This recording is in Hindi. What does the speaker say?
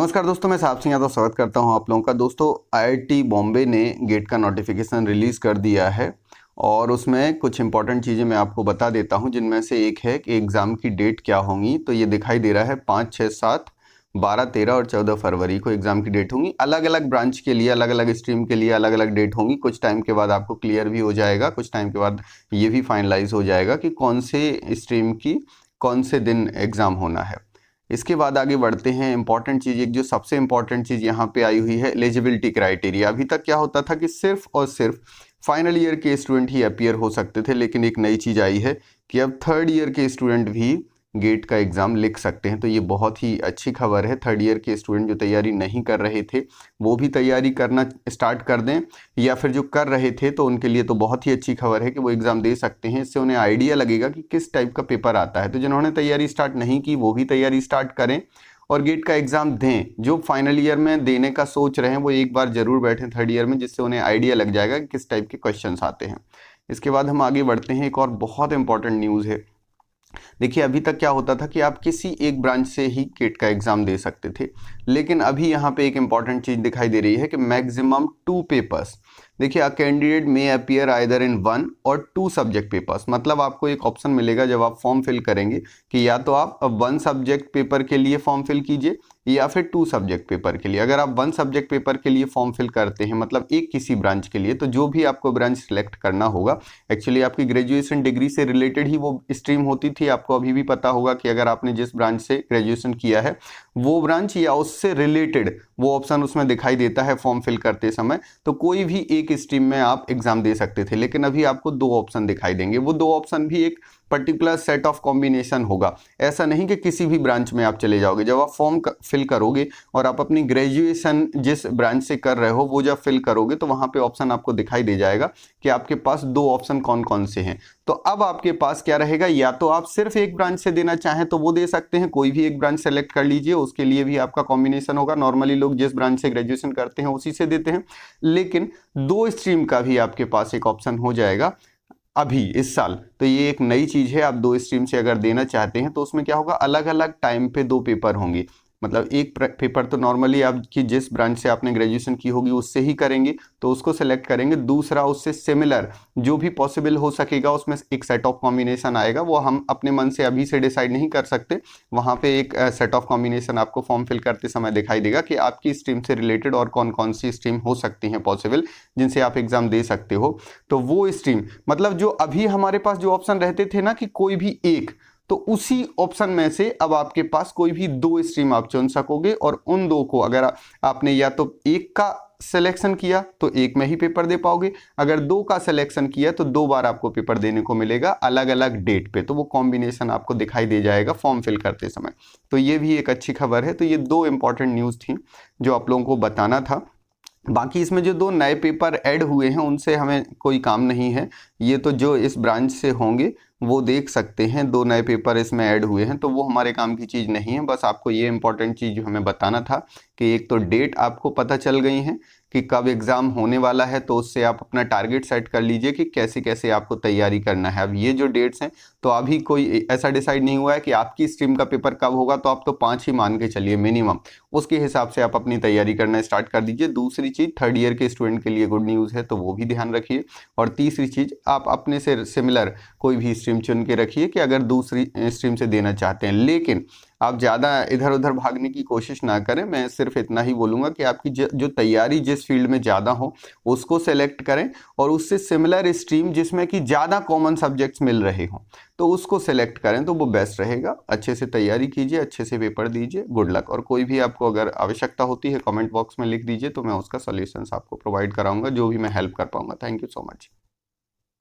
नमस्कार दोस्तों, मैं साहब सिंह यादव स्वागत करता हूं आप लोगों का। दोस्तों, आईआईटी बॉम्बे ने गेट का नोटिफिकेशन रिलीज़ कर दिया है और उसमें कुछ इंपॉर्टेंट चीज़ें मैं आपको बता देता हूं, जिनमें से एक है कि एग्ज़ाम की डेट क्या होंगी। तो ये दिखाई दे रहा है 5, 6, 7, 12, 13 और 14 फरवरी को एग्ज़ाम की डेट होंगी। अलग अलग ब्रांच के लिए, अलग अलग स्ट्रीम के लिए अलग अलग डेट होंगी। कुछ टाइम के बाद आपको क्लियर भी हो जाएगा, कुछ टाइम के बाद ये भी फाइनलाइज हो जाएगा कि कौन से स्ट्रीम की कौन से दिन एग्ज़ाम होना है। इसके बाद आगे बढ़ते हैं। इंपॉर्टेंट चीज़, एक जो सबसे इंपॉर्टेंट चीज़ यहाँ पे आई हुई है, एलिजिबिलिटी क्राइटेरिया। अभी तक क्या होता था कि सिर्फ और सिर्फ फाइनल ईयर के स्टूडेंट ही अपीयर हो सकते थे, लेकिन एक नई चीज़ आई है कि अब थर्ड ईयर के स्टूडेंट भी गेट का एग्ज़ाम लिख सकते हैं। तो ये बहुत ही अच्छी खबर है। थर्ड ईयर के स्टूडेंट जो तैयारी नहीं कर रहे थे वो भी तैयारी करना स्टार्ट कर दें, या फिर जो कर रहे थे तो उनके लिए तो बहुत ही अच्छी खबर है कि वो एग्ज़ाम दे सकते हैं। इससे उन्हें आइडिया लगेगा कि किस टाइप का पेपर आता है। तो जिन्होंने तैयारी स्टार्ट नहीं की वो भी तैयारी स्टार्ट करें और गेट का एग्ज़ाम दें। जो फाइनल ईयर में देने का सोच रहे हैं वो एक बार ज़रूर बैठें थर्ड ईयर में, जिससे उन्हें आइडिया लग जाएगा कि किस टाइप के क्वेश्चंस आते हैं। इसके बाद हम आगे बढ़ते हैं। एक और बहुत इंपॉर्टेंट न्यूज़ है। देखिए, अभी तक क्या होता था कि आप किसी एक ब्रांच से ही गेट का एग्ज़ाम दे सकते थे, लेकिन अभी यहाँ पे एक इंपॉर्टेंट चीज़ दिखाई दे रही है कि मैक्सिमम 2 पेपर्स। देखिए, a candidate may appear either in 1 और 2 सब्जेक्ट पेपर्स। मतलब आपको एक ऑप्शन मिलेगा जब आप फॉर्म फिल करेंगे कि या तो आप 1 सब्जेक्ट पेपर के लिए फॉर्म फिल कीजिए या फिर 2 सब्जेक्ट पेपर के लिए। अगर आप 1 सब्जेक्ट पेपर के लिए फॉर्म फिल करते हैं, मतलब एक किसी ब्रांच के लिए, तो जो भी आपको ब्रांच सेलेक्ट करना होगा, एक्चुअली आपकी ग्रेजुएशन डिग्री से रिलेटेड ही वो स्ट्रीम होती थी। आपको अभी भी पता होगा कि अगर आपने जिस ब्रांच से ग्रेजुएशन किया है वो ब्रांच या उससे रिलेटेड वो ऑप्शन उसमें दिखाई देता है फॉर्म फिल करते समय। तो कोई भी एक स्ट्रीम में आप एग्जाम दे सकते थे, लेकिन अभी आपको 2 ऑप्शन दिखाई देंगे। वो 2 ऑप्शन भी एक पर्टिकुलर सेट ऑफ कॉम्बिनेशन होगा। ऐसा नहीं कि किसी भी ब्रांच में आप चले जाओगे। जब आप फॉर्म फिल करोगे और आप अपनी ग्रेजुएशन जिस ब्रांच से कर रहे हो वो जब फिल करोगे तो वहाँ पे ऑप्शन आपको दिखाई दे जाएगा कि आपके पास 2 ऑप्शन कौन कौन से हैं। तो अब आपके पास क्या रहेगा, या तो आप सिर्फ एक ब्रांच से देना चाहें तो वो दे सकते हैं, कोई भी एक ब्रांच सेलेक्ट कर लीजिए, उसके लिए भी आपका कॉम्बिनेशन होगा। नॉर्मली लोग जिस ब्रांच से ग्रेजुएशन करते हैं उसी से देते हैं, लेकिन 2 स्ट्रीम का भी आपके पास एक ऑप्शन हो जाएगा अभी इस साल। तो ये एक नई चीज़ है। आप 2 स्ट्रीम से अगर देना चाहते हैं तो उसमें क्या होगा, अलग अलग टाइम पे 2 पेपर होंगे। मतलब एक पेपर तो नॉर्मली आपकी जिस ब्रांच से आपने ग्रेजुएशन की होगी उससे ही करेंगे, तो उसको सेलेक्ट करेंगे। दूसरा उससे सिमिलर जो भी पॉसिबल हो सकेगा, उसमें एक सेट ऑफ कॉम्बिनेशन आएगा। वो हम अपने मन से अभी से डिसाइड नहीं कर सकते। वहाँ पे एक सेट ऑफ कॉम्बिनेशन आपको फॉर्म फिल करते समय दिखाई देगा कि आपकी स्ट्रीम से रिलेटेड और कौन कौन सी स्ट्रीम हो सकती हैं पॉसिबल, जिनसे आप एग्जाम दे सकते हो। तो वो स्ट्रीम, मतलब जो अभी हमारे पास जो ऑप्शन रहते थे ना कि कोई भी एक, तो उसी ऑप्शन में से अब आपके पास कोई भी 2 स्ट्रीम आप चुन सकोगे, और उन 2 को अगर आपने या तो एक का सिलेक्शन किया तो एक में ही पेपर दे पाओगे, अगर 2 का सिलेक्शन किया तो 2 बार आपको पेपर देने को मिलेगा अलग अलग डेट पे। तो वो कॉम्बिनेशन आपको दिखाई दे जाएगा फॉर्म फिल करते समय। तो ये भी एक अच्छी खबर है। तो ये 2 इंपॉर्टेंट न्यूज़ थी जो आप लोगों को बताना था। बाकी इसमें जो 2 नए पेपर ऐड हुए हैं उनसे हमें कोई काम नहीं है। ये तो जो इस ब्रांच से होंगे वो देख सकते हैं। 2 नए पेपर इसमें ऐड हुए हैं, तो वो हमारे काम की चीज़ नहीं है। बस आपको ये इंपॉर्टेंट चीज़ जो हमें बताना था कि एक तो डेट आपको पता चल गई है कि कब एग्ज़ाम होने वाला है, तो उससे आप अपना टारगेट सेट कर लीजिए कि कैसे कैसे आपको तैयारी करना है। अब ये जो डेट्स हैं, तो अभी कोई ऐसा डिसाइड नहीं हुआ है कि आपकी स्ट्रीम का पेपर कब होगा, तो आप तो 5 ही मान के चलिए मिनिमम। उसके हिसाब से आप अपनी तैयारी करना स्टार्ट कर दीजिए। दूसरी चीज़, थर्ड ईयर के स्टूडेंट के लिए गुड न्यूज़ है, तो वो भी ध्यान रखिए। और तीसरी चीज़, आप अपने से सिमिलर कोई भी स्ट्रीम चुन के रखिए कि अगर दूसरी स्ट्रीम से देना चाहते हैं, लेकिन आप ज़्यादा इधर उधर भागने की कोशिश ना करें। मैं सिर्फ इतना ही बोलूँगा कि आपकी जो तैयारी जिस फील्ड में ज़्यादा हो उसको सेलेक्ट करें, और उससे सिमिलर स्ट्रीम जिसमें कि ज़्यादा कॉमन सब्जेक्ट्स मिल रहे हों तो उसको सेलेक्ट करें, तो वो बेस्ट रहेगा। अच्छे से तैयारी कीजिए, अच्छे से पेपर दीजिए। Good luck. और कोई भी आपको अगर आवश्यकता होती है कमेंट बॉक्स में लिख दीजिए, तो मैं उसका सॉल्यूशंस आपको प्रोवाइड कराऊंगा, जो भी मैं हेल्प कर पाऊंगा। Thank you so much.